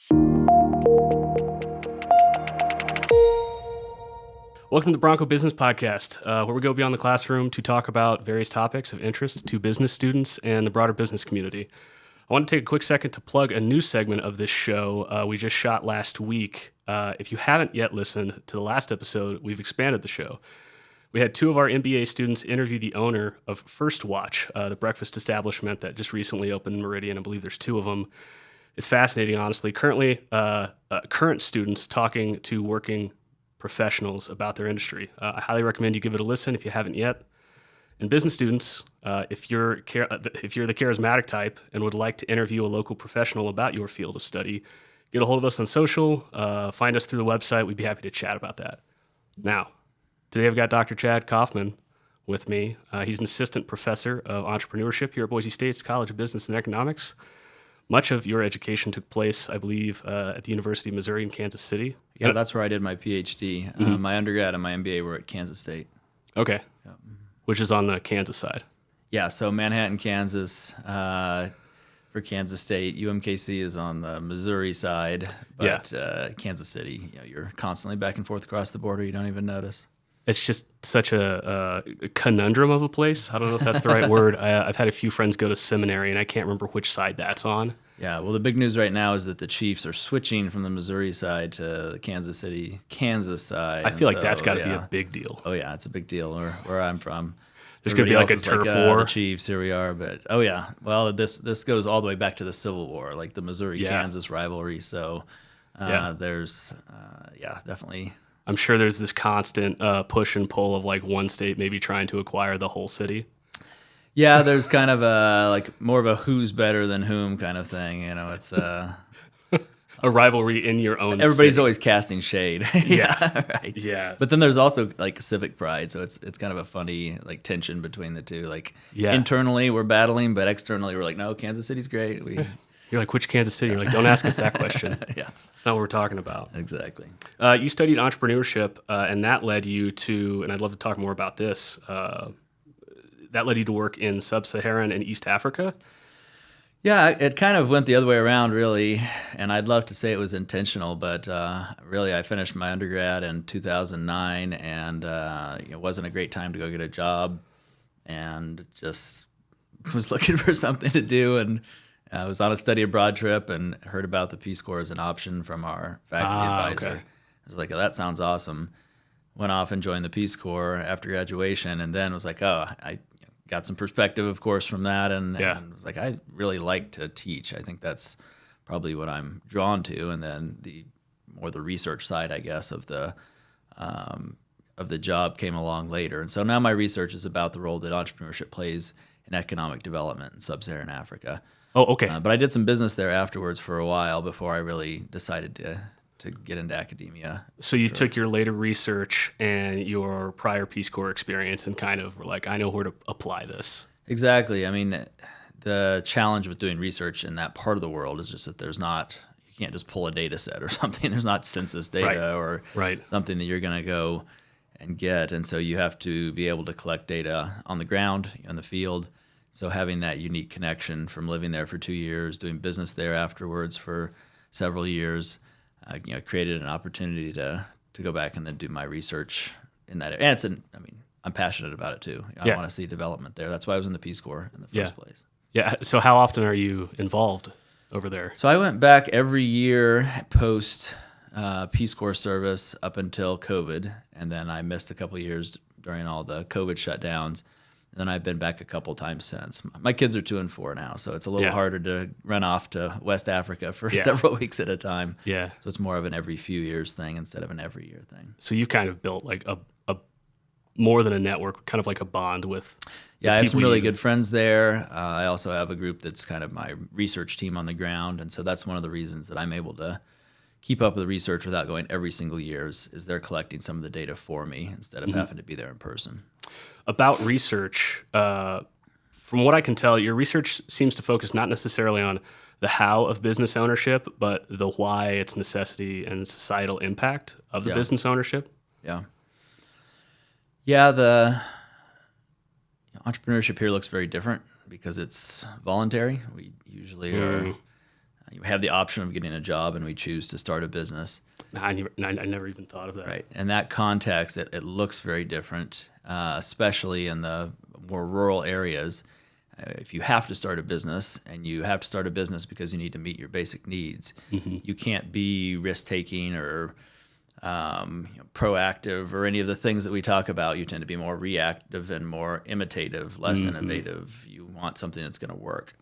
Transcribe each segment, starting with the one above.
Welcome to the Bronco Business Podcast, where we go beyond the classroom to talk about various topics of interest to business students and the broader business community. I want to take a quick second to plug a new segment of this show we just shot last week. If you haven't yet listened to the last episode, we've expanded the show. We had two of our MBA students interview the owner of First Watch, the breakfast establishment that just recently opened in Meridian. I believe there's two of them. It's fascinating, honestly. Currently, current students talking to working professionals about their industry. I highly recommend you give it a listen if you haven't yet. And business students, if you're the charismatic type and would like to interview a local professional about your field of study, get a hold of us on social, find us through the website. We'd be happy to chat about that. Now, today I've got Dr. Chad Coffman with me. He's an assistant professor of entrepreneurship here at Boise State's College of Business and Economics. Much of your education took place, I believe, at the University of Missouri in Kansas City. Yeah, that's where I did my PhD. Mm-hmm. My undergrad and my MBA were at Kansas State. Okay. Yep. Which is on the Kansas side. Yeah, so Manhattan, Kansas for Kansas State. UMKC is on the Missouri side, but Kansas City, you're constantly back and forth across the border. You don't even notice. It's just such a conundrum of a place. I don't know if that's the right word. I've had a few friends go to seminary, and I can't remember which side that's on. Yeah, well, the big news right now is that the Chiefs are switching from the Missouri side to the Kansas side. I feel like that's got to be a big deal. Oh, yeah, it's a big deal where I'm from. There's going to be like a turf war. The Chiefs, here we are. But, oh, yeah, well, this goes all the way back to the Civil War, like the Missouri-Kansas rivalry. So there's, definitely... I'm sure there's this constant push and pull of like one state maybe trying to acquire the whole city. Yeah, there's kind of like more of a who's better than whom kind of thing. It's a rivalry in your own Everybody's city. always casting shade. Yeah. Right. Yeah. But then there's also like civic pride, so it's kind of a funny like tension between the two. Like internally we're battling, but externally we're like, no, Kansas City's great. You're like, which Kansas City? You're like, don't ask us that question. Yeah. That's not what we're talking about. Exactly. You studied entrepreneurship, and that led you to, and I'd love to talk more about this, that led you to work in Sub-Saharan and East Africa? Yeah, it kind of went the other way around, really, and I'd love to say it was intentional, but really I finished my undergrad in 2009, and it wasn't a great time to go get a job, and just was looking for something to do, and I was on a study abroad trip and heard about the Peace Corps as an option from our faculty advisor. Okay. I was like, oh, that sounds awesome. Went off and joined the Peace Corps after graduation, and then was like, I got some perspective, of course, from that, and was like, I really like to teach. I think that's probably what I'm drawn to, and then the research side, I guess, of the job came along later. And so now my research is about the role that entrepreneurship plays in economic development in sub-Saharan Africa. Oh, okay. But I did some business there afterwards for a while before I really decided to get into academia. So you took your later research and your prior Peace Corps experience and kind of were like, I know where to apply this. Exactly. I mean, the challenge with doing research in that part of the world is just that you can't just pull a data set or something. There's not census data or something that you're going to go and get. And so you have to be able to collect data on the ground, in the field. So having that unique connection from living there for 2 years, doing business there afterwards for several years, created an opportunity to go back and then do my research in that area. And I'm passionate about it too. I want to see development there. That's why I was in the Peace Corps in the first place. Yeah. So how often are you involved over there? So I went back every year post Peace Corps service up until COVID, and then I missed a couple of years during all the COVID shutdowns. And then I've been back a couple times since. My kids are 2 and 4 now, so it's a little harder to run off to West Africa for several weeks at a time. Yeah. So it's more of an every few years thing instead of an every year thing. So you kind of built like a more than a network, kind of like a bond with. Yeah, I have some really good friends there. I also have a group that's kind of my research team on the ground, and so that's one of the reasons that I'm able to keep up with the research without going every single year is they're collecting some of the data for me instead of having to be there in person. About research, from what I can tell, your research seems to focus not necessarily on the how of business ownership, but the why, its necessity, and societal impact of the business ownership. Yeah. Yeah, the entrepreneurship here looks very different because it's voluntary. We usually are you have the option of getting a job, and we choose to start a business. I never even thought of that. Right. In that context, it looks very different, especially in the more rural areas. If you have to start a business, and you have to start a business because you need to meet your basic needs, you can't be risk-taking or proactive or any of the things that we talk about. You tend to be more reactive and more imitative, less innovative. You want something that's going to work.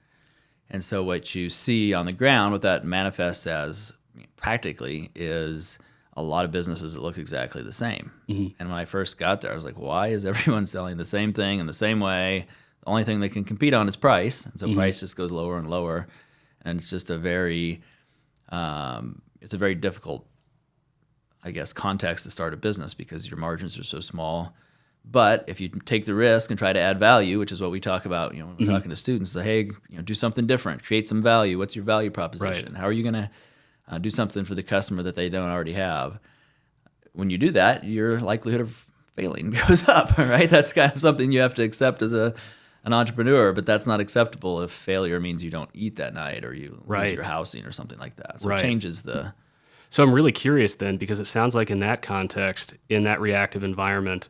And so what you see on the ground, what that manifests as practically, is a lot of businesses that look exactly the same. And when I first got there, I was like, why is everyone selling the same thing in the same way? The only thing they can compete on is price. And so price just goes lower and lower. And it's just a very difficult, I guess, context to start a business because your margins are so small. But if you take the risk and try to add value, which is what we talk about, when we're talking to students, say, hey, do something different, create some value. What's your value proposition? Right. How are you going to do something for the customer that they don't already have? When you do that, your likelihood of failing goes up, right? That's kind of something you have to accept as an entrepreneur, but that's not acceptable if failure means you don't eat that night or you lose your housing or something like that. So it changes the... So I'm really curious then, because it sounds like in that context, in that reactive environment,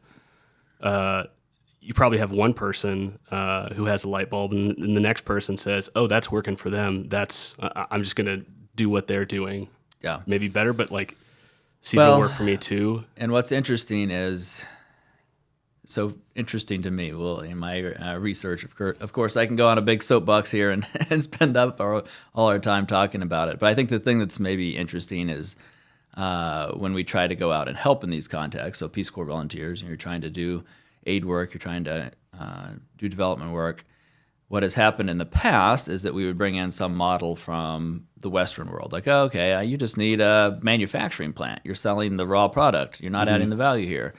you probably have one person who has a light bulb, and the next person says, "Oh, that's working for them. I'm just going to do what they're doing. Yeah, maybe better, but see if it'll work for me too." And what's interesting is, so interesting to me. Well, in my research, of course, I can go on a big soapbox here and spend up all our time talking about it. But I think the thing that's maybe interesting is when we try to go out and help in these contexts. So Peace Corps volunteers, you're trying to do aid work, you're trying to do development work. What has happened in the past is that we would bring in some model from the Western world. Like, oh, okay, you just need a manufacturing plant. You're selling the raw product. You're not adding the value here.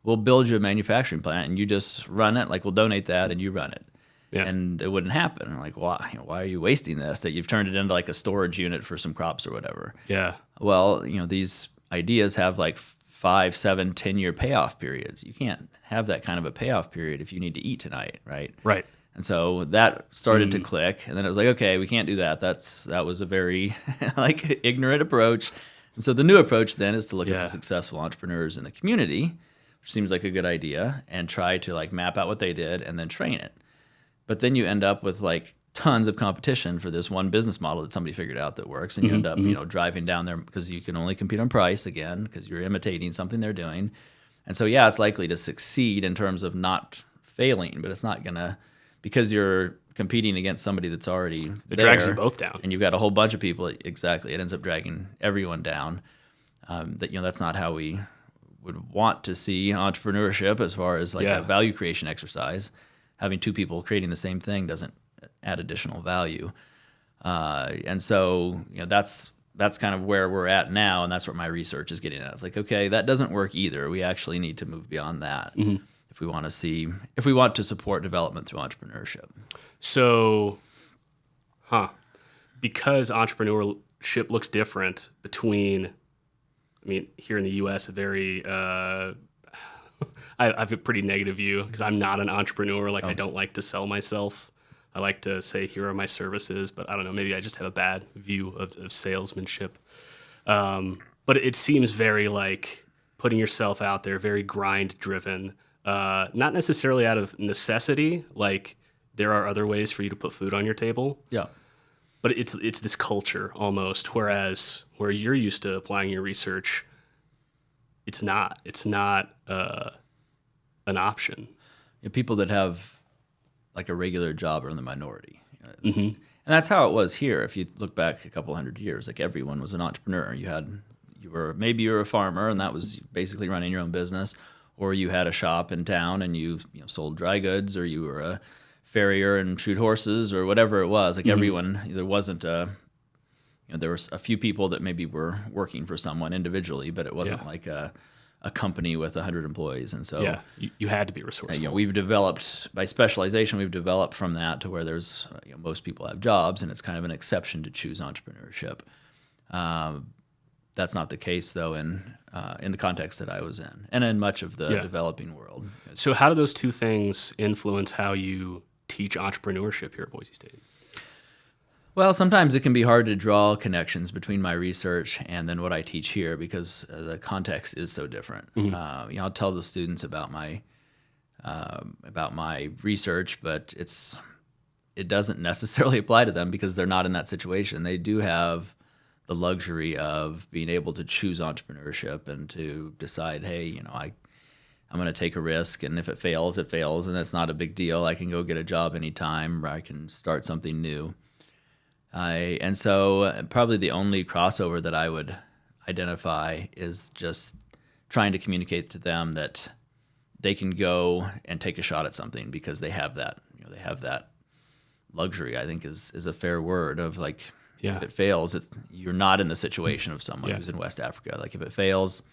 We'll build you a manufacturing plant and you just run it. Like, we'll donate that and you run it. Yeah. And it wouldn't happen. I'm like, why are you wasting this? That you've turned it into like a storage unit for some crops or whatever. Yeah. Well, these ideas have like 5, 7, 10-year payoff periods. You can't have that kind of a payoff period if you need to eat tonight, right? Right. And so that started to click, and then it was like, okay, we can't do that. That was a very ignorant approach. And so the new approach then is to look at the successful entrepreneurs in the community, which seems like a good idea, and try to map out what they did and then train it. But then you end up with tons of competition for this one business model that somebody figured out that works, and you end up driving down there because you can only compete on price again because you're imitating something they're doing. And so it's likely to succeed in terms of not failing, but it's not gonna, because you're competing against somebody that's already it drags you both down, and you've got a whole bunch of people. Exactly, it ends up dragging everyone down. That's not how we would want to see entrepreneurship as far as a value creation exercise. Having two people creating the same thing doesn't add additional value. And so, that's kind of where we're at now, and that's what my research is getting at. It's like, okay, that doesn't work either. We actually need to move beyond that if we want to support development through entrepreneurship. So, because entrepreneurship looks different between, here in the U.S., a very I have a pretty negative view because I'm not an entrepreneur. I don't like to sell myself. I like to say, here are my services, but I don't know, maybe I just have a bad view of salesmanship. But it seems very putting yourself out there, very grind driven, not necessarily out of necessity. There are other ways for you to put food on your table. Yeah. But it's this culture almost, whereas where you're used to applying your research, it's not an option. People that have a regular job are in the minority. And that's how it was here. If you look back a couple hundred years, everyone was an entrepreneur. You were a farmer, and that was basically running your own business, or you had a shop in town and you sold dry goods, or you were a farrier and shoot horses, or whatever it was. Everyone, there wasn't there was a few people that maybe were working for someone individually, but it wasn't a company with 100 employees. And so you had to be resourceful. We've developed, by specialization, from that to where there's most people have jobs, and it's kind of an exception to choose entrepreneurship. That's not the case, though, in the context that I was in, and in much of the developing world. So how do those two things influence how you teach entrepreneurship here at Boise State? Well, sometimes it can be hard to draw connections between my research and then what I teach here because the context is so different. I'll tell the students about my research, but it doesn't necessarily apply to them because they're not in that situation. They do have the luxury of being able to choose entrepreneurship and to decide, hey, I'm going to take a risk, and if it fails, it fails, and that's not a big deal. I can go get a job anytime, or I can start something new. And so probably the only crossover that I would identify is just trying to communicate to them that they can go and take a shot at something because they have that, they have that luxury, I think is a fair word of like, if it fails, you're not in the situation of someone who's in West Africa. Like if it fails,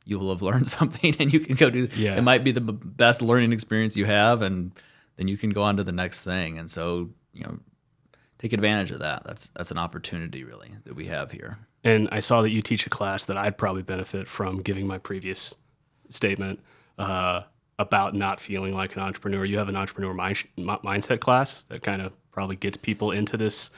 you will have learned something and you can go do, it might be the best learning experience you have, and then you can go on to the next thing. And so, take advantage of that. That's an opportunity really that we have here. And I saw that you teach a class that I'd probably benefit from giving my previous statement about not feeling like an entrepreneur. You have an entrepreneur mindset class that kind of probably gets people into this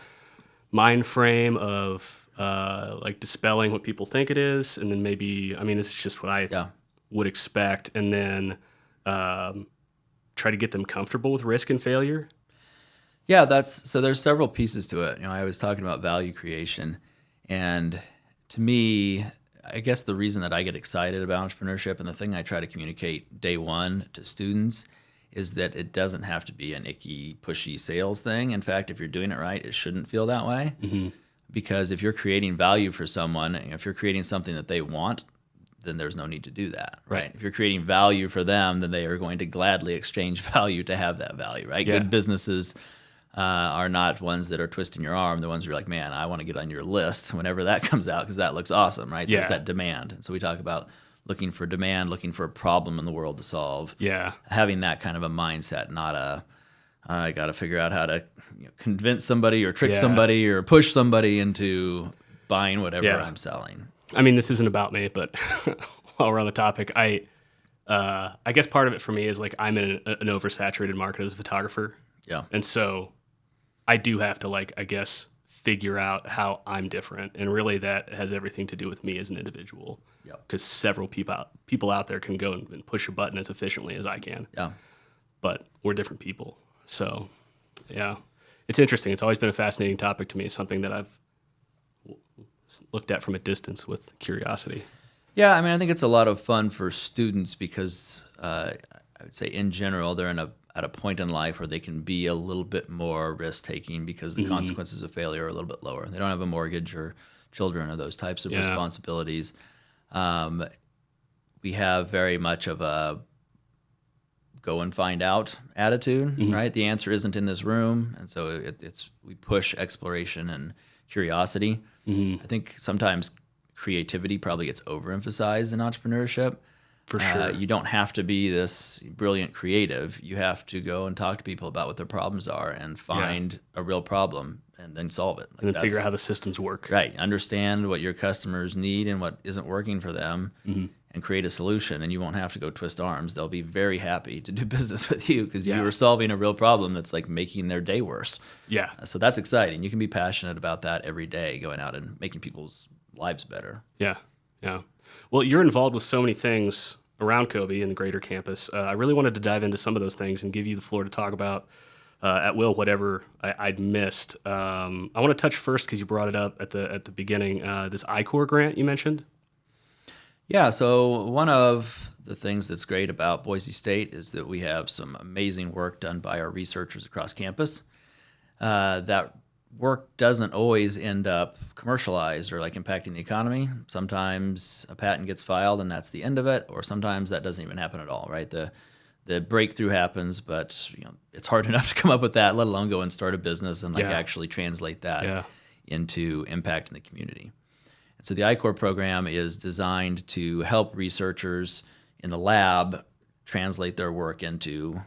mind frame of like dispelling what people think it is, and then maybe, this is just what I would expect, and then try to get them comfortable with risk and failure. Yeah, so there's several pieces to it. I was talking about value creation, and to me, I guess the reason that I get excited about entrepreneurship and the thing I try to communicate day one to students is that it doesn't have to be an icky, pushy sales thing. In fact, if you're doing it right, it shouldn't feel that way. Mm-hmm. Because if you're creating value for someone, if you're creating something that they want, then there's no need to do that, right? If you're creating value for them, then they are going to gladly exchange value to have that value, right? Yeah. Good businesses are not ones that are twisting your arm. The ones where you're like, man, I want to get on your list whenever that comes out because that looks awesome, right? There's that demand. And so we talk about looking for demand, looking for a problem in the world to solve. Yeah. Having that kind of a mindset, not I got to figure out how to convince somebody or trick somebody or push somebody into buying whatever I'm selling. This isn't about me, but while we're on the topic, I guess part of it for me is like I'm in an oversaturated market as a photographer. Yeah. And so I do have to figure out how I'm different. And really that has everything to do with me as an individual. Yeah. Because several people out there can go and push a button as efficiently as I can. Yeah. But we're different people. So, yeah, it's interesting. It's always been a fascinating topic to me. It's something that I've looked at from a distance with curiosity. Yeah, I think it's a lot of fun for students because I would say in general they're at a point in life where they can be a little bit more risk-taking because the consequences of failure are a little bit lower. They don't have a mortgage or children or those types of responsibilities. We have very much of a go and find out attitude, right? The answer isn't in this room, and so we push exploration and curiosity. I think sometimes creativity probably gets overemphasized in entrepreneurship. For sure. You don't have to be this brilliant creative. You have to go and talk to people about what their problems are and find a real problem and then solve it. And then figure out how the systems work. Right. Understand what your customers need and what isn't working for them and create a solution. And you won't have to go twist arms. They'll be very happy to do business with you because you were solving a real problem that's like making their day worse. Yeah. So that's exciting. You can be passionate about that every day, going out and making people's lives better. Yeah. Yeah. Well, you're involved with so many things around COBE and the greater campus. I really wanted to dive into some of those things and give you the floor to talk about at will whatever I'd missed. I want to touch first because you brought it up at the beginning. This I-Corps grant you mentioned. Yeah. So one of the things that's great about Boise State is that we have some amazing work done by our researchers across campus. That work doesn't always end up commercialized or like impacting the economy. Sometimes a patent gets filed and that's the end of it, or sometimes that doesn't even happen at all, right? The breakthrough happens, but it's hard enough to come up with that, let alone go and start a business and actually translate that into impact in the community. And so the I-Corps program is designed to help researchers in the lab translate their work into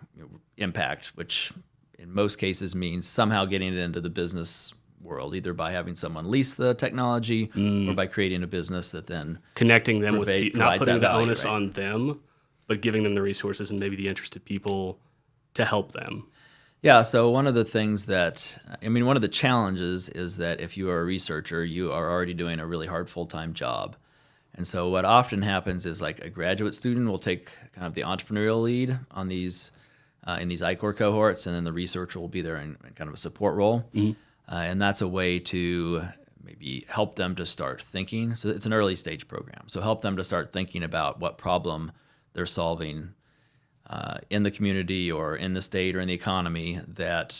impact, which in most cases means somehow getting it into the business world, either by having someone lease the technology or by creating a business that then connecting them with not putting the onus on them, but giving them the resources and maybe the interested people to help them. Yeah, so one of the things one of the challenges is that if you are a researcher, you are already doing a really hard full-time job. And so what often happens is like a graduate student will take kind of the entrepreneurial lead on these in these I-Corps cohorts, and then the researcher will be there in kind of a support role. Mm-hmm. And that's a way to maybe help them to start thinking. So it's an early stage program. So help them to start thinking about what problem they're solving in the community or in the state or in the economy that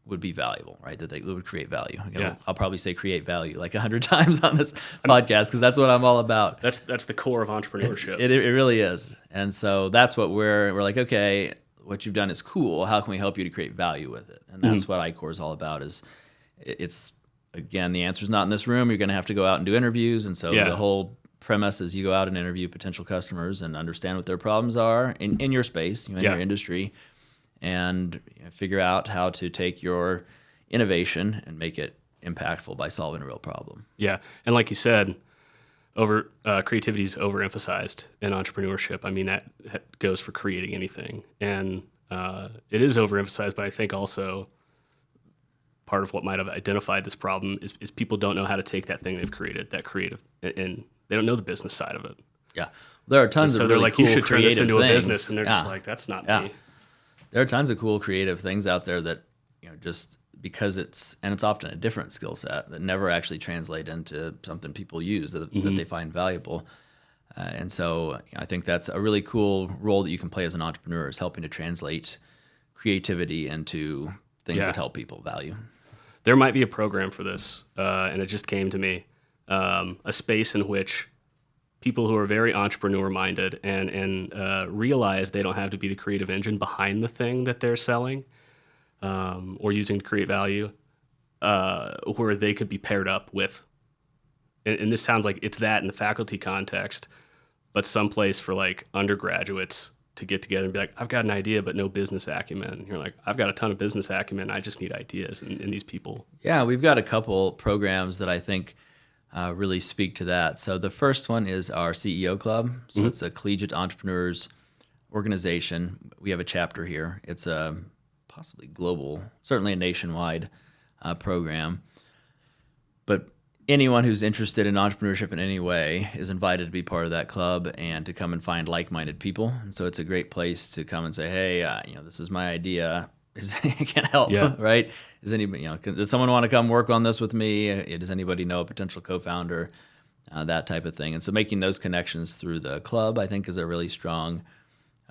would be valuable, right? That they would create value. Again, I'll probably say create value like 100 times on this podcast because that's what I'm all about. That's the core of entrepreneurship. It really is. And so that's what we're like, okay, what you've done is cool. How can we help you to create value with it? And that's what I-Corps is all about. It's again, the answer's not in this room. You're going to have to go out and do interviews. And so the whole premise is you go out and interview potential customers and understand what their problems are in your space, in your industry, and figure out how to take your innovation and make it impactful by solving a real problem. Yeah, and like you said, creativity is overemphasized in entrepreneurship. I mean, that goes for creating anything, and it is overemphasized. But I think also part of what might have identified this problem is people don't know how to take that thing they've created, that creative, and they don't know the business side of it. Yeah, there are tons of really cool you should turn this creative into things. A business, and they're just like, that's not me. There are tons of cool creative things out there that just because it's often a different skill set that never actually translate into something people use that they find valuable. And so I think that's a really cool role that you can play as an entrepreneur, is helping to translate creativity into things that help people value. There might be a program for this, and it just came to me, a space in which people who are very entrepreneur-minded and realize they don't have to be the creative engine behind the thing that they're selling or using to create value, where they could be paired up with, and this sounds like it's that in the faculty context, but someplace for like undergraduates to get together and be like, I've got an idea, but no business acumen. And you're like, I've got a ton of business acumen. I just need ideas. And these people. Yeah, we've got a couple programs that I think really speak to that. So the first one is our CEO Club. So it's a collegiate entrepreneurs organization. We have a chapter here. It's a possibly global, certainly a nationwide program. But anyone who's interested in entrepreneurship in any way is invited to be part of that club and to come and find like-minded people. And so it's a great place to come and say, hey, this is my idea. I can help, right? Does anybody, does someone want to come work on this with me? Does anybody know a potential co-founder? That type of thing. And so making those connections through the club, I think, is a really strong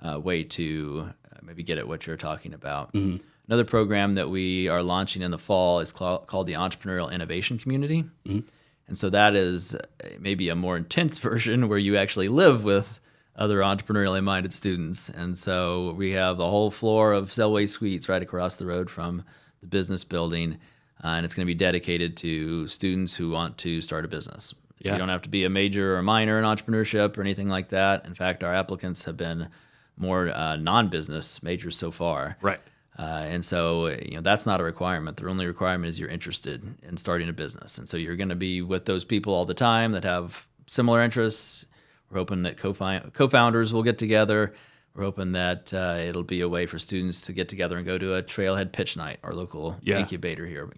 way to maybe get at what you're talking about. Mm-hmm. Another program that we are launching in the fall is called the Entrepreneurial Innovation Community. Mm-hmm. And so that is maybe a more intense version where you actually live with other entrepreneurially minded students. And so we have the whole floor of Selway Suites right across the road from the business building. And it's going to be dedicated to students who want to start a business. So you don't have to be a major or minor in entrepreneurship or anything like that. In fact, our applicants have been more non-business majors so far. Right. And so, that's not a requirement. The only requirement is you're interested in starting a business. And so you're going to be with those people all the time that have similar interests. We're hoping that co-founders will get together. We're hoping that it'll be a way for students to get together and go to a trailhead pitch night, our local incubator here,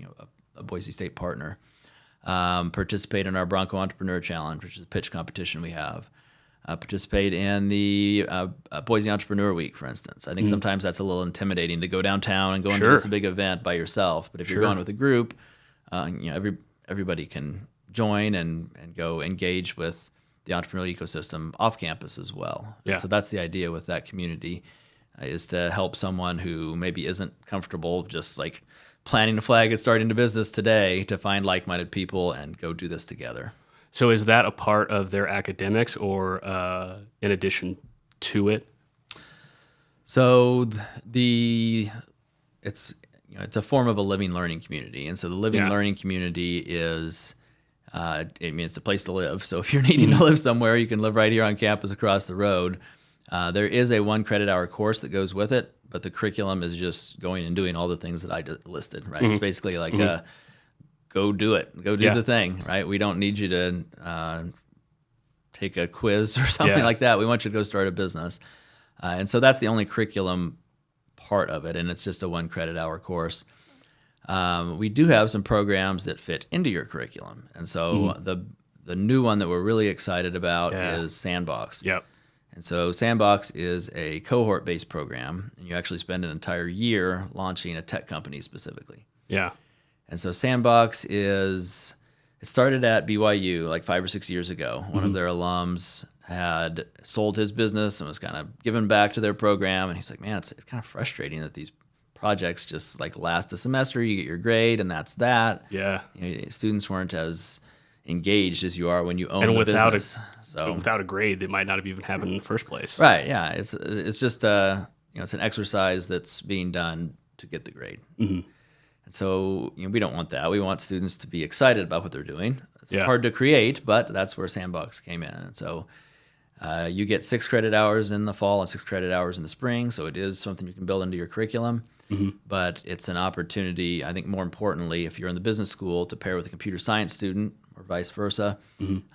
a Boise State partner. Participate in our BRONCO Entrepreneur Challenge, which is a pitch competition we have. Participate in the Boise Entrepreneur Week, for instance. I think sometimes that's a little intimidating to go downtown and go into this big event by yourself. But if you're going with a group, everybody can join and go engage with the entrepreneurial ecosystem off campus as well. Yeah. So that's the idea with that community, is to help someone who maybe isn't comfortable just like planting a flag and starting a business today to find like-minded people and go do this together. So is that a part of their academics or in addition to it? So it's a form of a living learning community. And so the living learning community is, it's a place to live. So if you're needing to live somewhere, you can live right here on campus across the road. There is a 1 credit hour course that goes with it, but the curriculum is just going and doing all the things that I listed, right? It's basically like go do it. Go do the thing, right? We don't need you to take a quiz or something like that. We want you to go start a business. And so that's the only curriculum part of it, and it's just a 1 credit hour course. We do have some programs that fit into your curriculum, and so the new one that we're really excited about is Sandbox. Yep. And so Sandbox is a cohort-based program, and you actually spend an entire year launching a tech company specifically. Yeah. And so Sandbox it started at BYU like 5 or 6 years ago. One of their alums had sold his business and was kind of giving back to their program. And he's like, man, it's kind of frustrating that these projects just like last a semester, you get your grade and that's that. Yeah. Students weren't as engaged as you are when you own and the without business. without a grade, they might not have even happened in the first place. Right. Yeah. It's just it's an exercise that's being done to get the grade. And so we don't want that. We want students to be excited about what they're doing. It's hard to create, but that's where Sandbox came in. And so you get 6 credit hours in the fall and 6 credit hours in the spring. So it is something you can build into your curriculum. But it's an opportunity, I think more importantly, if you're in the business school, to pair with a computer science student or vice versa.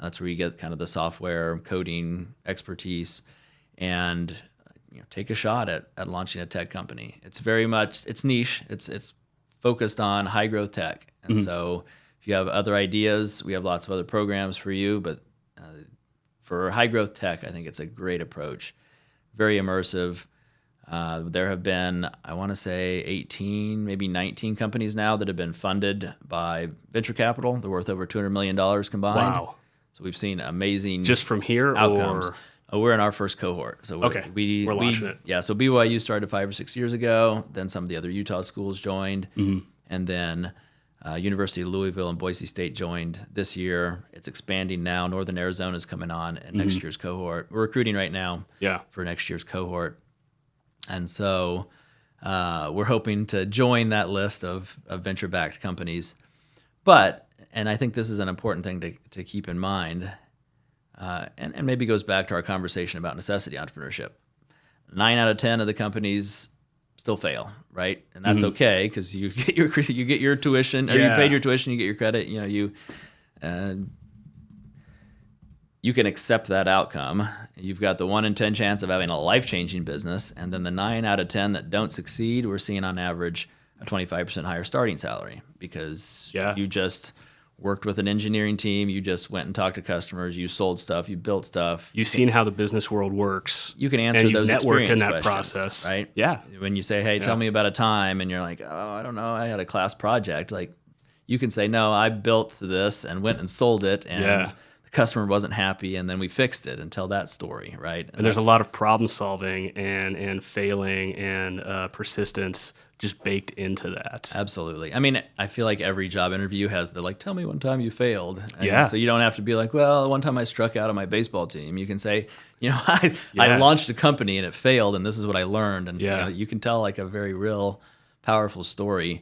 That's where you get kind of the software coding expertise and take a shot at launching a tech company. It's very much, it's niche. It's focused on high growth tech. And so if you have other ideas, we have lots of other programs for you, but for high growth tech, I think it's a great approach. Very immersive. There have been, I want to say 18, maybe 19 companies now that have been funded by venture capital. They're worth over $200 million combined. Wow. So we've seen amazing just from here outcomes. Or we're in our first cohort. So we're launching it. Yeah, so BYU started 5 or 6 years ago. Then some of the other Utah schools joined. And then University of Louisville and Boise State joined this year. It's expanding now. Northern Arizona is coming on in next year's cohort. We're recruiting right now for next year's cohort. And so we're hoping to join that list of venture-backed companies. And I think this is an important thing to keep in mind, and maybe goes back to our conversation about necessity entrepreneurship. 9 out of 10 of the companies still fail, right? And that's okay because you get your tuition, or you paid your tuition, you get your credit. You can accept that outcome. You've got the 1 in 10 chance of having a life-changing business, and then the 9 out of 10 that don't succeed, we're seeing on average a 25% higher starting salary because you just worked with an engineering team, you just went and talked to customers, you sold stuff, you built stuff. You've seen how the business world works. You can answer those networked in questions, that process, right? Yeah. When you say, "Hey, tell me about a time," and you're like, "Oh, I don't know, I had a class project," like you can say, "No, I built this and went and sold it, and the customer wasn't happy, and then we fixed it," and tell that story, right? And there's a lot of problem solving and failing and persistence just baked into that. Absolutely. I mean, I feel like every job interview has the tell me one time you failed. And so you don't have to be like, well, one time I struck out on my baseball team. You can say, I launched a company and it failed, and this is what I learned. And so you can tell a very real, powerful story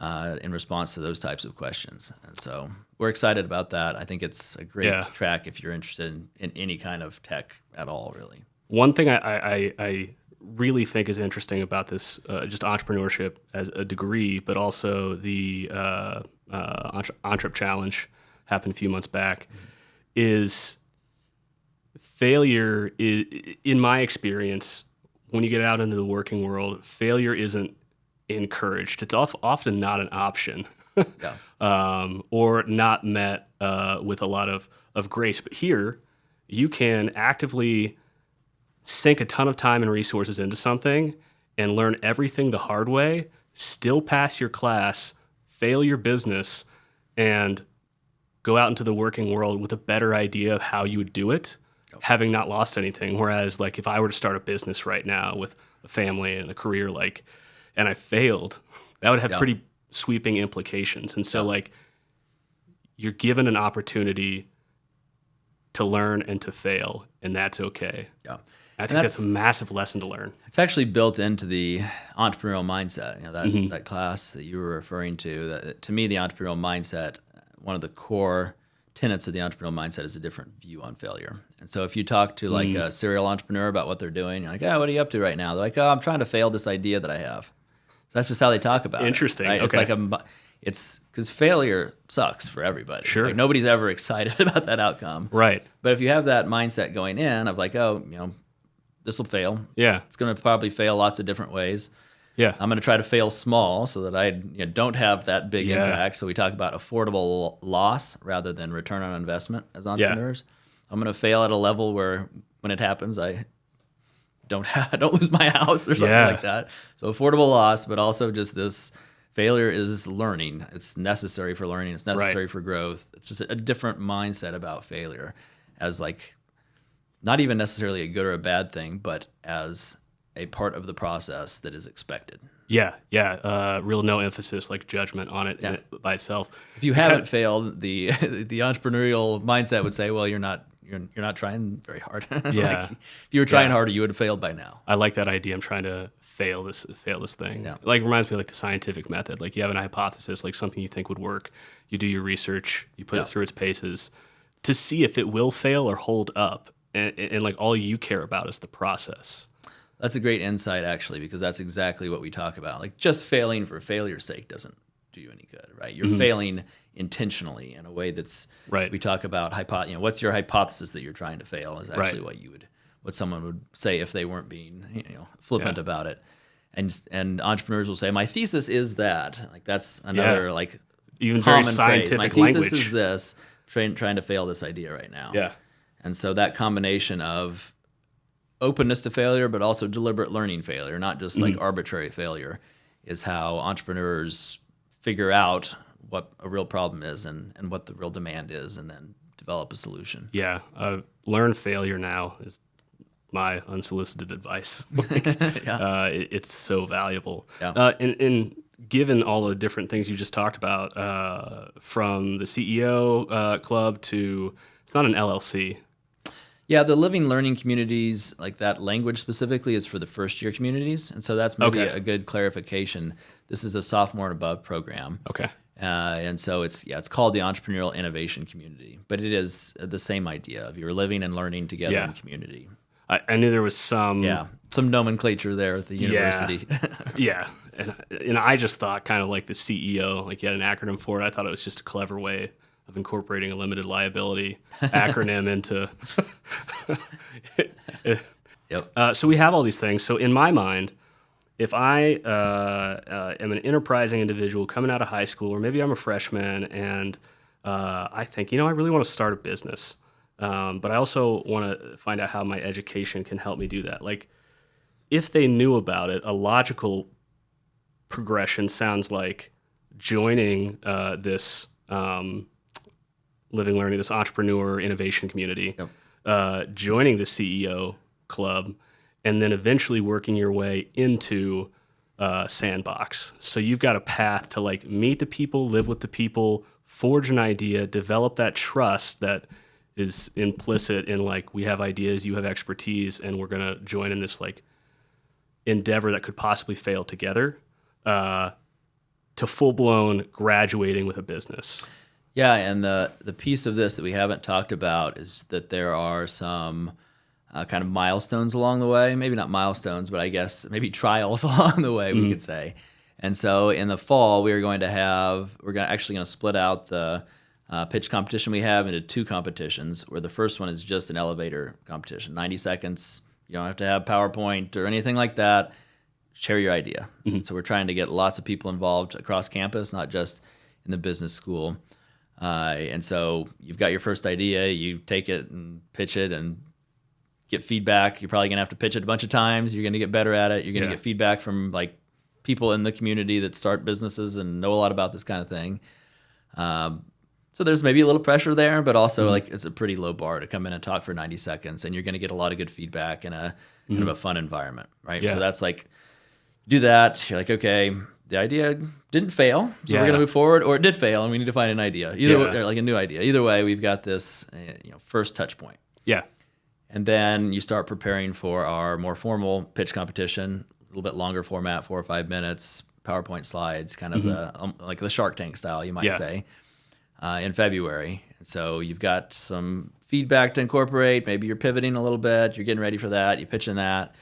in response to those types of questions. And so we're excited about that. I think it's a great track if you're interested in any kind of tech at all, really. One thing I really think is interesting about this, just entrepreneurship as a degree, but also the Entrep Challenge happened a few months back, is failure in my experience, when you get out into the working world, failure isn't encouraged. It's often not an option or not met with a lot of grace. But here, you can actively sink a ton of time and resources into something and learn everything the hard way, still pass your class, fail your business, and go out into the working world with a better idea of how you would do it, having not lost anything. Whereas if I were to start a business right now with a family and a career, and I failed, that would have pretty sweeping implications. And so you're given an opportunity to learn and to fail, and that's okay. Yeah. I think that's a massive lesson to learn. It's actually built into the entrepreneurial mindset. That class that you were referring to. To me, the entrepreneurial mindset, one of the core tenets of the entrepreneurial mindset is a different view on failure. And so if you talk to a serial entrepreneur about what they're doing, you're like, "Oh, what are you up to right now?" They're like, "Oh, I'm trying to fail this idea that I have." So that's just how they talk about Interesting. it. Right? Okay. It's because failure sucks for everybody. Sure. Nobody's ever excited about that outcome. Right. But if you have that mindset going in of this will fail. Yeah. It's going to probably fail lots of different ways. Yeah. I'm going to try to fail small so that I don't have that big impact. So we talk about affordable loss rather than return on investment as entrepreneurs. I'm going to fail at a level where when it happens, I don't lose my house or something like that. So affordable loss, but also just this failure is learning. It's necessary for learning. It's necessary for growth. It's just a different mindset about failure as like not even necessarily a good or a bad thing, but as a part of the process that is expected. Yeah. Real no emphasis, like judgment on it, by itself. If you haven't failed, the entrepreneurial mindset would say, well, you're not trying very hard. Yeah. Like, if you were trying harder, you would have failed by now. I like that idea. I'm trying to fail this thing. Yeah. Like reminds me of like the scientific method. Like you have an hypothesis, like something you think would work. You do your research, you put it through its paces to see if it will fail or hold up. And like all you care about is the process. That's a great insight, actually, because that's exactly what we talk about. Like just failing for failure's sake doesn't do you any good, right? You're failing intentionally in a way that's right. We talk about what's your hypothesis that you're trying to fail is actually what someone would say if they weren't being flippant about it. And entrepreneurs will say, my thesis is that. Like that's another like even common very scientific phrase. My thesis language is this. Trying to fail this idea right now. Yeah. And so that combination of openness to failure, but also deliberate learning failure, not just like arbitrary failure, is how entrepreneurs figure out what a real problem is and what the real demand is, and then develop a solution. Yeah. Learn failure now is my unsolicited advice. It's so valuable. Yeah. And given all the different things you just talked about, from the CEO club to, it's not an LLC. Yeah, the living learning communities, like that language specifically, is for the first year communities. And so that's maybe a good clarification. This is a sophomore and above program. Okay. And so it's called the Entrepreneurial Innovation Community, but it is the same idea of you're living and learning together in community. I knew there was some nomenclature there at the university. Yeah. And I just thought kind of like the CEO, like you had an acronym for it. I thought it was just a clever way of incorporating a limited liability acronym into. Yep. So we have all these things. So in my mind, if I am an enterprising individual coming out of high school, or maybe I'm a freshman, and I think, I really want to start a business, but I also want to find out how my education can help me do that. Like, if they knew about it, a logical progression sounds like joining this living learning, this entrepreneur innovation community, joining the CEO club, and then eventually working your way into Sandbox. So you've got a path to like meet the people, live with the people, forge an idea, develop that trust that is implicit in like, we have ideas, you have expertise, and we're going to join in this like endeavor that could possibly fail together, to full-blown graduating with a business. Yeah, and the piece of this that we haven't talked about is that there are some kind of milestones along the way. Maybe not milestones, but I guess maybe trials along the way, we could say. And so in the fall, we're actually going to split out the pitch competition we have into two competitions, where the first one is just an elevator competition, 90 seconds. You don't have to have PowerPoint or anything like that. Share your idea. So we're trying to get lots of people involved across campus, not just in the business school. And so you've got your first idea, you take it and pitch it and get feedback. You're probably going to have to pitch it a bunch of times. You're going to get better at it. You're going to get feedback from like people in the community that start businesses and know a lot about this kind of thing. So there's maybe a little pressure there, but also like it's a pretty low bar to come in and talk for 90 seconds, and you're going to get a lot of good feedback in a kind of a fun environment, right? Yeah. So that's like, do that. You're like, okay, the idea didn't fail, so we're going to move forward, or it did fail, and we need to find an idea, or like a new idea. Either way, we've got this first touch point. Yeah. And then you start preparing for our more formal pitch competition, a little bit longer format, 4 or 5 minutes, PowerPoint slides, kind of like the Shark Tank style, you might say, in February. And so you've got some feedback to incorporate. Maybe you're pivoting a little bit. You're getting ready for that. You pitch in that.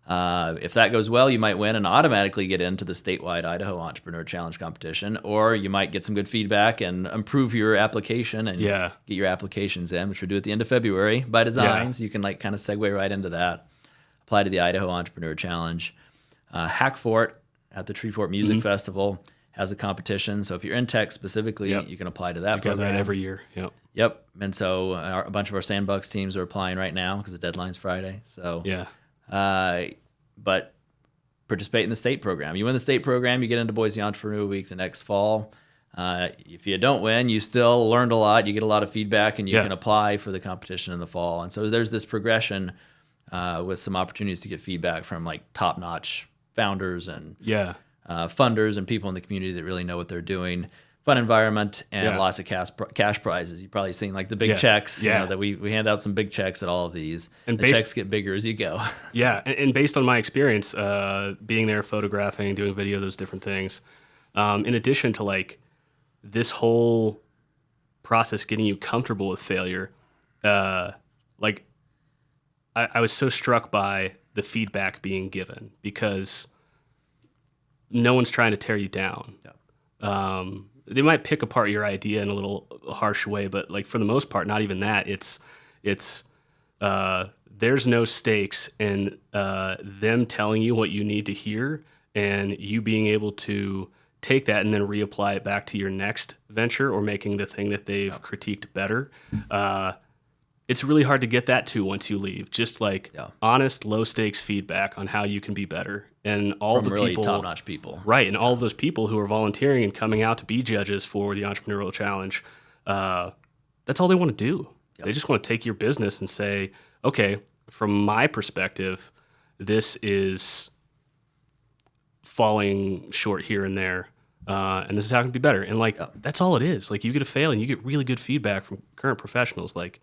If that goes well, you might win and automatically get into the statewide Idaho Entrepreneur Challenge competition, or you might get some good feedback and improve your application and get your applications in, which we'll do at the end of February by design. So you can like kind of segue right into that. Apply to the Idaho Entrepreneur Challenge. Hack for it. at the Treefort Music Festival has a competition. So if you're in tech specifically, you can apply to that program. We got that every year. Yep. And so a bunch of our sandbox teams are applying right now because the deadline's Friday. So but participate in the state program. You win the state program, you get into Boise Entrepreneurial Week the next fall. If you don't win, you still learned a lot. You get a lot of feedback, and you can apply for the competition in the fall. And so there's this progression with some opportunities to get feedback from like top-notch founders and funders and people in the community that really know what they're doing. Fun environment and lots of cash prizes. You've probably seen like the big checks. You know, that we hand out some big checks at all of these. And the checks get bigger as you go. And based on my experience, being there, photographing, doing video, those different things, in addition to like this whole process getting you comfortable with failure, like I was so struck by the feedback being given because no one's trying to tear you down. They might pick apart your idea in a little harsh way, but like for the most part, not even that. It's there's no stakes in them telling you what you need to hear and you being able to take that and then reapply it back to your next venture or making the thing that they've critiqued better. It's really hard to get that too once you leave. Just like honest, low stakes feedback on how you can be better. And all from the really people, top-notch people. Right, and all of those people who are volunteering and coming out to be judges for the Entrepreneurial Challenge, that's all they want to do. They just want to take your business and say, okay, from my perspective, this is falling short here and there, and this is how it can be better. And like that's all it is. Like you get a fail and you get really good feedback from current professionals. Like,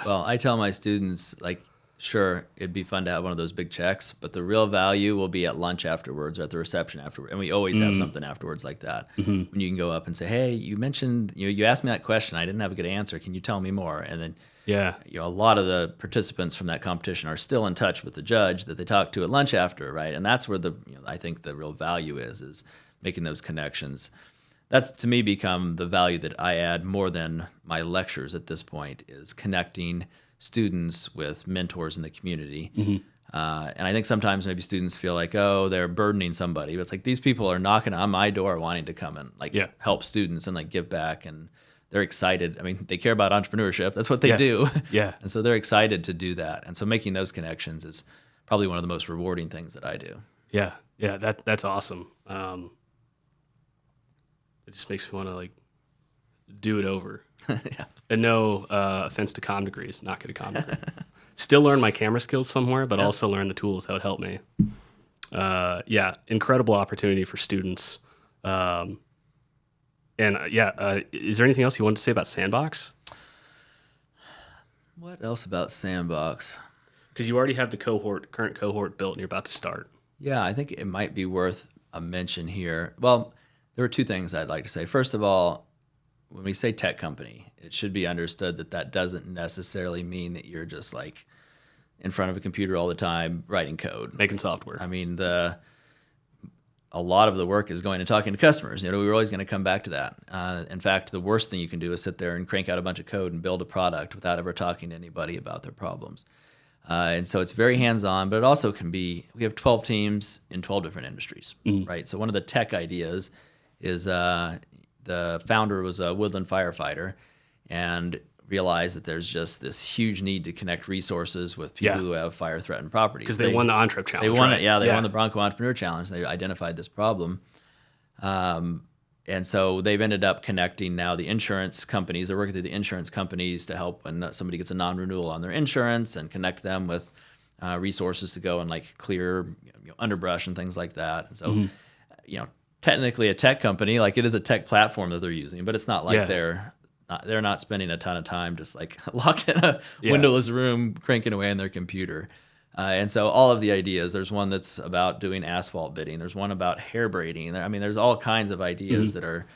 Well, I tell my students, like, sure, it'd be fun to have one of those big checks, but the real value will be at lunch afterwards or at the reception afterwards. And we always have something afterwards like that. When you can go up and say, hey, you mentioned, you asked me that question. I didn't have a good answer. Can you tell me more? And then, a lot of the participants from that competition are still in touch with the judge that they talked to at lunch after, right? And that's where I think the real value is making those connections. That's, to me, become the value that I add more than my lectures at this point, is connecting students with mentors in the community. And I think sometimes maybe students feel like, oh, they're burdening somebody. But it's like these people are knocking on my door wanting to come and help students and like give back. And they're excited. I mean, they care about entrepreneurship. That's what they do. And so they're excited to do that. And so making those connections is probably one of the most rewarding things that I do. That's awesome. It just makes me want to like do it over. And no offense to comm degrees, not get a comm degree. Still learn my camera skills somewhere, but also learn the tools that would help me. Incredible opportunity for students. Is there anything else you wanted to say about Sandbox? What else about Sandbox? Because you already have the current cohort built and you're about to start. Yeah, I think it might be worth a mention here. Well, there are two things I'd like to say. First of all, when we say tech company, it should be understood that doesn't necessarily mean that you're just like in front of a computer all the time writing code, making software. I mean, a lot of the work is going and talking to customers. We're always going to come back to that. In fact, the worst thing you can do is sit there and crank out a bunch of code and build a product without ever talking to anybody about their problems. And so it's very hands-on, but it also can be, we have 12 teams in 12 different industries, right? So one of the tech ideas is the founder was a woodland firefighter and realized that there's just this huge need to connect resources with people who have fire-threatened properties. Because they won the Entrep Challenge. They won it, they won the BRONCO Entrepreneur Challenge. They identified this problem. And so they've ended up connecting now the insurance companies. They're working through the insurance companies to help when somebody gets a non-renewal on their insurance and connect them with resources to go and like clear underbrush and things like that. And so, technically a tech company, like it is a tech platform that they're using, but it's not like they're not spending a ton of time just like locked in a windowless room cranking away on their computer. And so all of the ideas, there's one that's about doing asphalt bidding. There's one about hair braiding. I mean, there's all kinds of ideas that are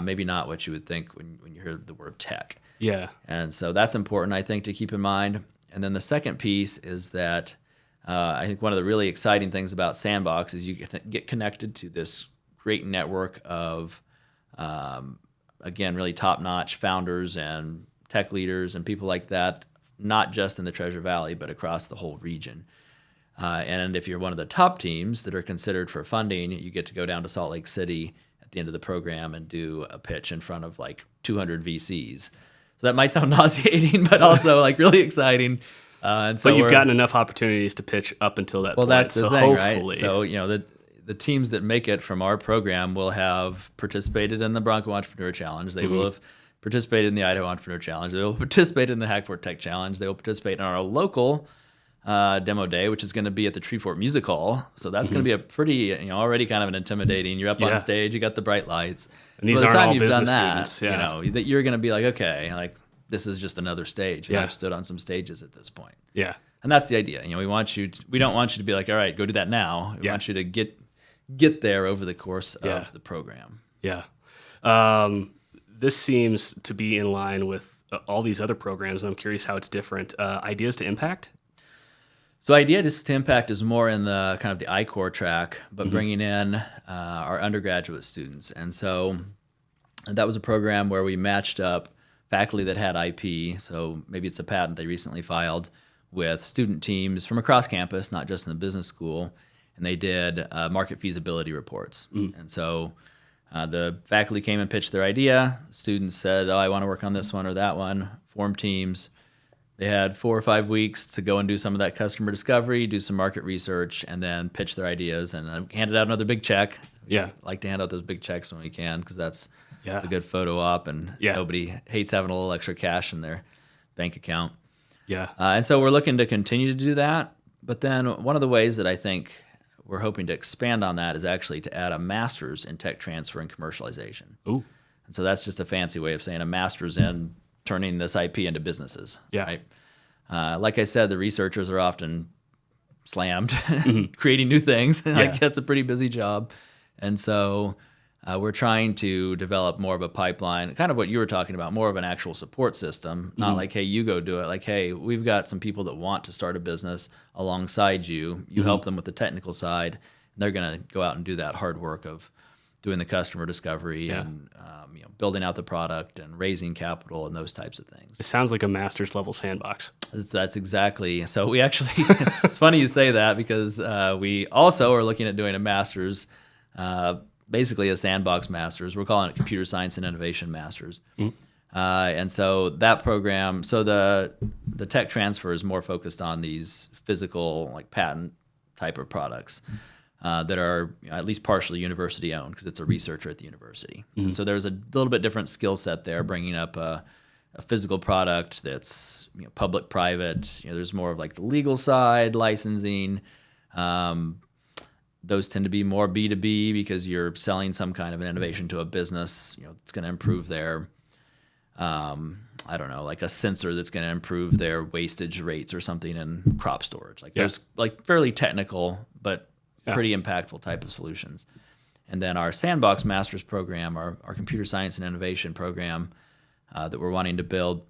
maybe not what you would think when you hear the word tech. And so that's important, I think, to keep in mind. And then the second piece is that I think one of the really exciting things about Sandbox is you get connected to this great network of, again, really top-notch founders and tech leaders and people like that, not just in the Treasure Valley, but across the whole region. And if you're one of the top teams that are considered for funding, you get to go down to Salt Lake City at the end of the program and do a pitch in front of like 200 VCs. So that might sound nauseating, but also like really exciting. And so but you've gotten enough opportunities to pitch up until that point. Well, that's the so thing, hopefully. Right? So, the teams that make it from our program will have participated in the Bronco Entrepreneur Challenge. They will have participated in the Idaho Entrepreneur Challenge. They will participate in the Hack Fort Tech Challenge. They will participate in our local demo day, which is going to be at the Treefort Music Hall. So that's going to be a pretty, already kind of an intimidating. You're up on stage, you got the bright lights. And these by the aren't time all you've business done that, students. that you're going to be like, okay, like this is just another stage. And Yeah. I've stood on some stages at this point. Yeah. And that's the idea. We don't want you to be like, all right, go do that now. We want you to get there over the course of the program. Yeah. This seems to be in line with all these other programs, and I'm curious how it's different. Ideas to Impact? So Ideas to Impact is more in the kind of the I-Core track, but bringing in our undergraduate students. And so that was a program where we matched up faculty that had IP, so maybe it's a patent they recently filed, with student teams from across campus, not just in the business school, and they did market feasibility reports. And so the faculty came and pitched their idea. Students said, I want to work on this one or that one, formed teams. They had 4 or 5 weeks to go and do some of that customer discovery, do some market research, and then pitch their ideas. And I handed out another big check. Yeah. I like to hand out those big checks when we can because that's Yeah. a good photo op, and nobody hates having a little extra cash in their bank account. Yeah. And so we're looking to continue to do that. But then one of the ways that I think we're hoping to expand on that is actually to add a master's in tech transfer and commercialization. Ooh. And so that's just a fancy way of saying a master's in turning this IP into businesses. Yeah. Right? Like I said, the researchers are often slammed creating new things. Like that's a pretty busy job. And so we're trying to develop more of a pipeline, kind of what you were talking about, more of an actual support system, not like, hey, you go do it. Like, hey, we've got some people that want to start a business alongside you. You help them with the technical side. And they're going to go out and do that hard work of doing the customer discovery and building out the product and raising capital and those types of things. It sounds like a master's level sandbox. That's exactly. So we actually, it's funny you say that because we also are looking at doing a master's, basically a sandbox master's. We're calling it computer science and innovation master's. And so that program, so the tech transfer is more focused on these physical, like patent type of products that are at least partially university owned because it's a researcher at the university. And so there's a little bit different skill set there, bringing up a physical product that's public, private. There's more of like the legal side, licensing. Those tend to be more B2B because you're selling some kind of an innovation to a business. It's going to improve their, I don't know, like a sensor that's going to improve their wastage rates or something in crop storage. Like there's like fairly technical but pretty impactful type of solutions. And then our Sandbox Masters program, our computer science and innovation program that we're wanting to build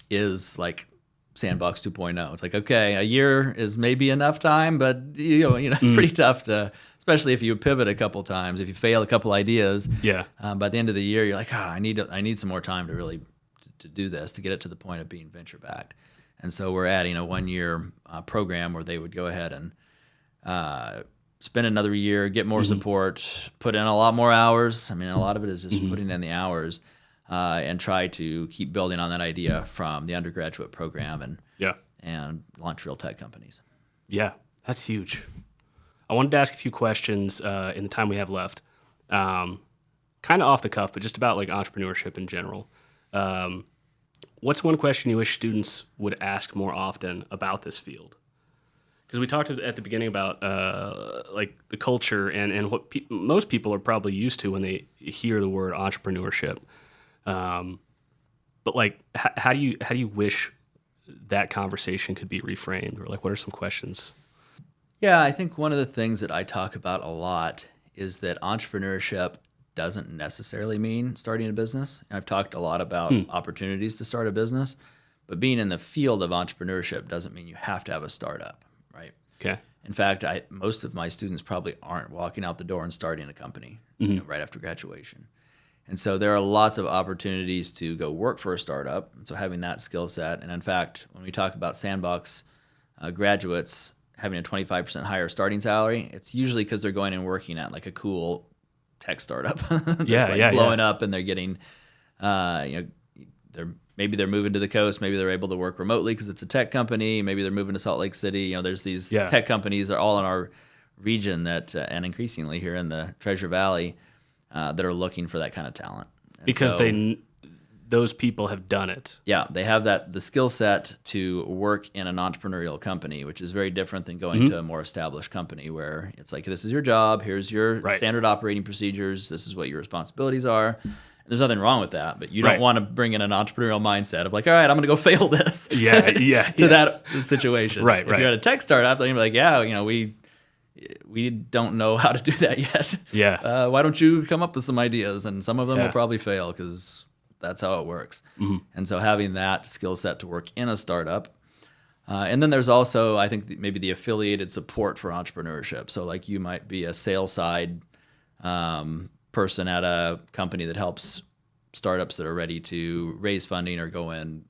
is like Sandbox 2.0. It's like, okay, a year is maybe enough time, but it's pretty tough to, especially if you pivot a couple times, if you fail a couple ideas. Yeah. By the end of the year, you're like, I need some more time to really to do this, to get it to the point of being venture backed. And so we're adding a 1-year program where they would go ahead and spend another year, get more support, put in a lot more hours. I mean, a lot of it is just putting in the hours. And try to keep building on that idea from the undergraduate program and launch real tech companies. Yeah, that's huge. I wanted to ask a few questions in the time we have left, kind of off the cuff, but just about like entrepreneurship in general. What's one question you wish students would ask more often about this field? Because we talked at the beginning about like the culture and what most people are probably used to when they hear the word entrepreneurship. But like, how do you wish that conversation could be reframed, or like, what are some questions? Yeah, I think one of the things that I talk about a lot is that entrepreneurship doesn't necessarily mean starting a business. I've talked a lot about opportunities to start a business, but being in the field of entrepreneurship doesn't mean you have to have a startup, right? Okay. In fact, most of my students probably aren't walking out the door and starting a company right after graduation. And so there are lots of opportunities to go work for a startup. So having that skill set, and in fact, when we talk about Sandbox graduates, having a 25% higher starting salary, it's usually because they're going and working at like a cool tech startup that's blowing up, and they're getting, maybe they're moving to the coast, maybe they're able to work remotely because it's a tech company, maybe they're moving to Salt Lake City. There's these tech companies that are all in our region that, and increasingly here in the Treasure Valley, that are looking for that kind of talent. And because those people have done it. Yeah, they have the skill set to work in an entrepreneurial company, which is very different than going to a more established company where it's like, this is your job, here's your standard operating procedures, this is what your responsibilities are. There's nothing wrong with that, but you don't want to bring in an entrepreneurial mindset of like, all right, I'm going to go fail this. To that situation. If you're at a tech startup, then you're like, we don't know how to do that yet. Why don't you come up with some ideas? And some of them will probably fail because that's how it works. And so having that skill set to work in a startup. And then there's also, I think, maybe the affiliated support for entrepreneurship. So like you might be a sales side person at a company that helps startups that are ready to raise funding or go in,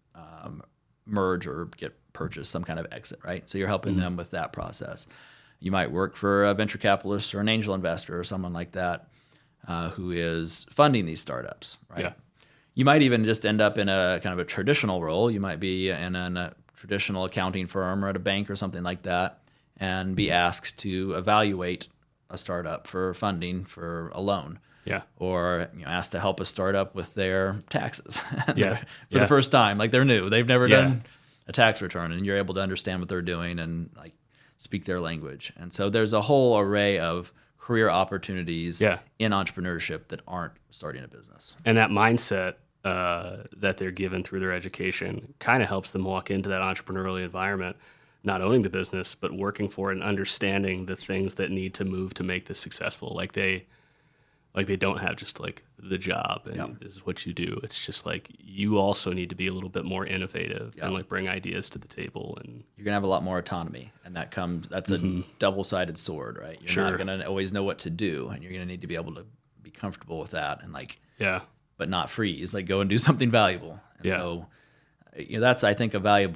merge or get purchased, some kind of exit, right? So you're helping them with that process. You might work for a venture capitalist or an angel investor or someone like that who is funding these startups, right? You might even just end up in a kind of a traditional role. You might be in a traditional accounting firm or at a bank or something like that and be asked to evaluate a startup for funding for a loan. Or asked to help a startup with their taxes for the first time. Like they're new. They've never done a tax return, and you're able to understand what they're doing and like speak their language. And so there's a whole array of career opportunities in entrepreneurship that aren't starting a business. And that mindset that they're given through their education kind of helps them walk into that entrepreneurial environment, not owning the business, but working for it and understanding the things that need to move to make this successful. Like they don't have just like the job and this is what you do. It's just like you also need to be a little bit more innovative and like bring ideas to the table, and you're gonna have a lot more autonomy, and that's a double-sided sword, right? You're not gonna always know what to do, and you're gonna need to be able to be comfortable with that and like but not freeze, like go and do something valuable. And so that's, I think, I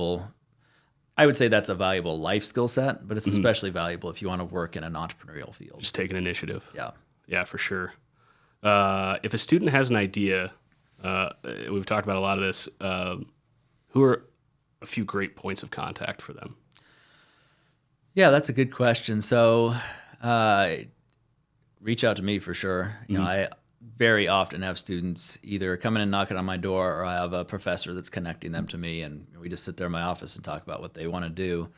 would say that's a valuable life skill set, but it's especially valuable if you want to work in an entrepreneurial field. Just take an initiative. Yeah, for sure. If a student has an idea, we've talked about a lot of this, who are a few great points of contact for them? Yeah, that's a good question. So reach out to me for sure. I very often have students either coming and knocking on my door, or I have a professor that's connecting them to me, and we just sit there in my office and talk about what they want to do.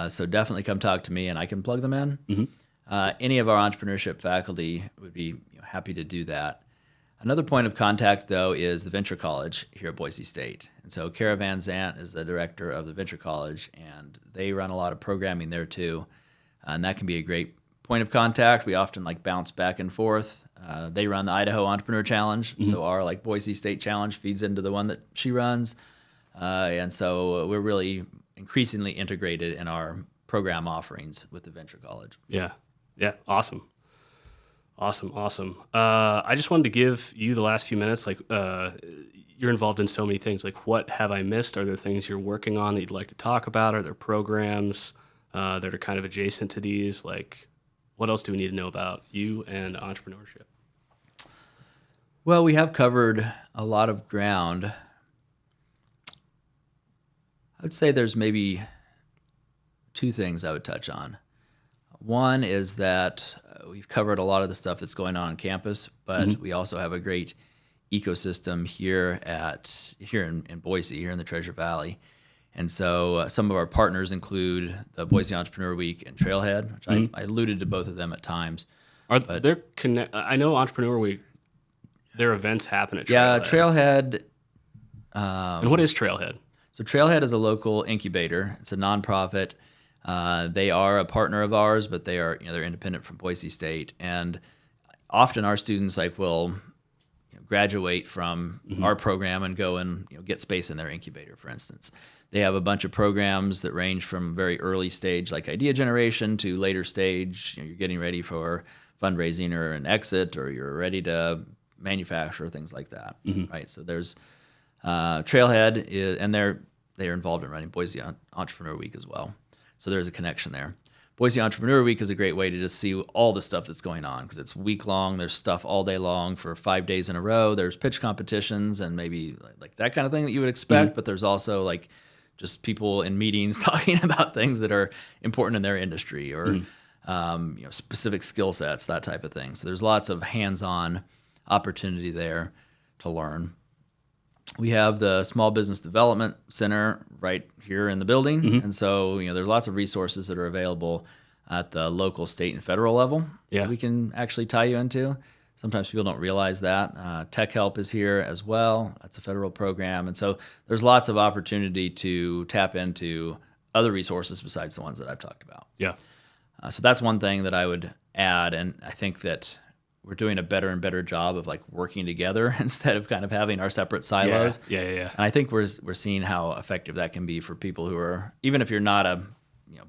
So definitely come talk to me, and I can plug them in. Any of our entrepreneurship faculty would be happy to do that. Another point of contact, though, is the Venture College here at Boise State. And so Kara Van Zant is the director of the Venture College, and they run a lot of programming there too. And that can be a great point of contact. We often like bounce back and forth. They run the Idaho Entrepreneur Challenge, so our like Boise State Challenge feeds into the one that she runs. And so we're really increasingly integrated in our program offerings with the Venture College. Yeah, awesome. I just wanted to give you the last few minutes. Like, you're involved in so many things. Like, what have I missed? Are there things you're working on that you'd like to talk about? Are there programs that are kind of adjacent to these? Like, what else do we need to know about you and entrepreneurship? Well, we have covered a lot of ground. I would say there's maybe two things I would touch on. One is that we've covered a lot of the stuff that's going on campus, but we also have a great ecosystem here in Boise, here in the Treasure Valley. And so some of our partners include the Boise Entrepreneur Week and Trailhead, which I alluded to both of them at times. I know Entrepreneur Week, their events happen at Trailhead. Trailhead. And what is Trailhead? So Trailhead is a local incubator. It's a nonprofit. They are a partner of ours, but they're independent from Boise State. And often our students will graduate from our program and go and get space in their incubator, for instance. They have a bunch of programs that range from very early stage, like idea generation, to later stage. You're getting ready for fundraising or an exit, or you're ready to manufacture, things like that. Right. So there's Trailhead, and they're involved in running Boise Entrepreneur Week as well. So there's a connection there. Boise Entrepreneur Week is a great way to just see all the stuff that's going on because it's week long. There's stuff all day long for 5 days in a row. There's pitch competitions and maybe like that kind of thing that you would expect. But there's also like just people in meetings talking about things that are important in their industry or specific skill sets, that type of thing. So there's lots of hands-on opportunity there to learn. We have the Small Business Development Center right here in the building. And so, there's lots of resources that are available at the local, state, and federal level that we can actually tie you into. Sometimes people don't realize that. Tech Help is here as well. That's a federal program. And so there's lots of opportunity to tap into other resources besides the ones that I've talked about. Yeah. So that's one thing that I would add. And I think that we're doing a better and better job of like working together instead of kind of having our separate silos. Yeah. And I think we're seeing how effective that can be for people who are, even if you're not a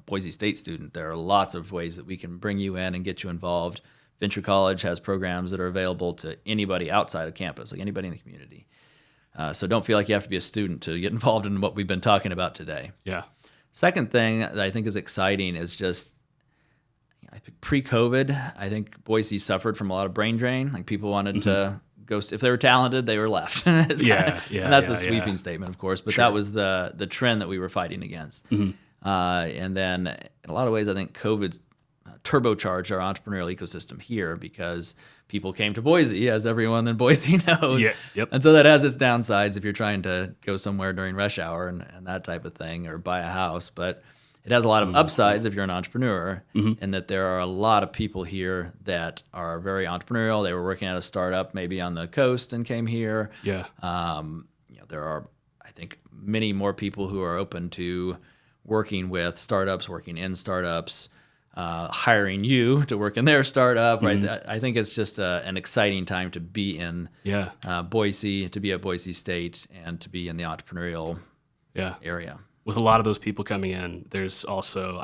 Boise State student, there are lots of ways that we can bring you in and get you involved. Venture College has programs that are available to anybody outside of campus, like anybody in the community. So don't feel like you have to be a student to get involved in what we've been talking about today. Yeah. Second thing that I think is exciting is just, I think pre-COVID, I think Boise suffered from a lot of brain drain. Like people wanted to go, if they were talented, they were left. And that's a sweeping statement, of course, but that was the trend that we were fighting against. And then in a lot of ways, I think COVID turbocharged our entrepreneurial ecosystem here because people came to Boise, as everyone in Boise knows. And so that has its downsides if you're trying to go somewhere during rush hour and that type of thing or buy a house. But it has a lot of upsides if you're an entrepreneur, in that there are a lot of people here that are very entrepreneurial. They were working at a startup maybe on the coast and came here. There are, I think, many more people who are open to working with startups, working in startups, hiring you to work in their startup. Right? I think it's just an exciting time to be in Boise, to be at Boise State, and to be in the entrepreneurial area. With a lot of those people coming in, there's also,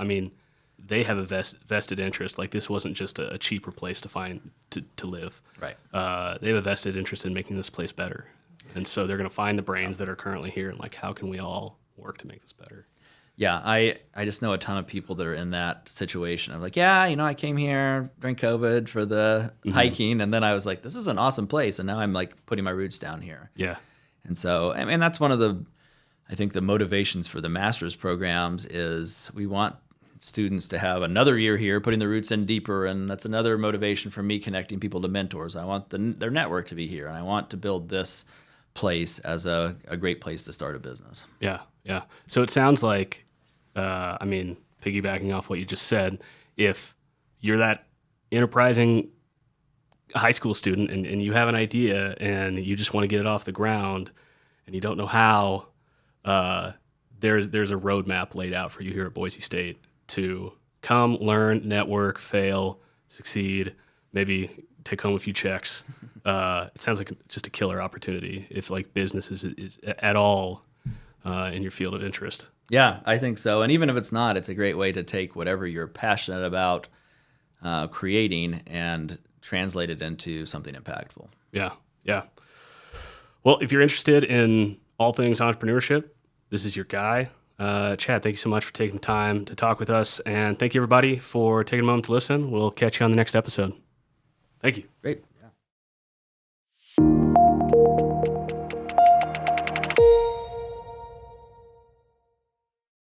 they have a vested interest. Like this wasn't just a cheaper place to find to live. Right. They have a vested interest in making this place better. And so they're going to find the brains that are currently here and like, how can we all work to make this better? Yeah, I just know a ton of people that are in that situation. I'm like, I came here during COVID for the hiking, and then I was like, this is an awesome place, and now I'm like putting my roots down here. Yeah. And so, that's one of the, I think the motivations for the master's programs is we want students to have another year here, putting their roots in deeper, and that's another motivation for me connecting people to mentors. I want their network to be here, and I want to build this place as a great place to start a business. Yeah. So it sounds like, piggybacking off what you just said, if you're that enterprising high school student and you have an idea and you just want to get it off the ground and you don't know how, there's a roadmap laid out for you here at Boise State to come, learn, network, fail, succeed, maybe take home a few checks. It sounds like just a killer opportunity if like business is at all in your field of interest. Yeah, I think so. And even if it's not, it's a great way to take whatever you're passionate about creating and translate it into something impactful. Yeah. Well, if you're interested in all things entrepreneurship, this is your guy. Chad, thank you so much for taking the time to talk with us. And thank you, everybody, for taking a moment to listen. We'll catch you on the next episode. Thank you. Great. Yeah.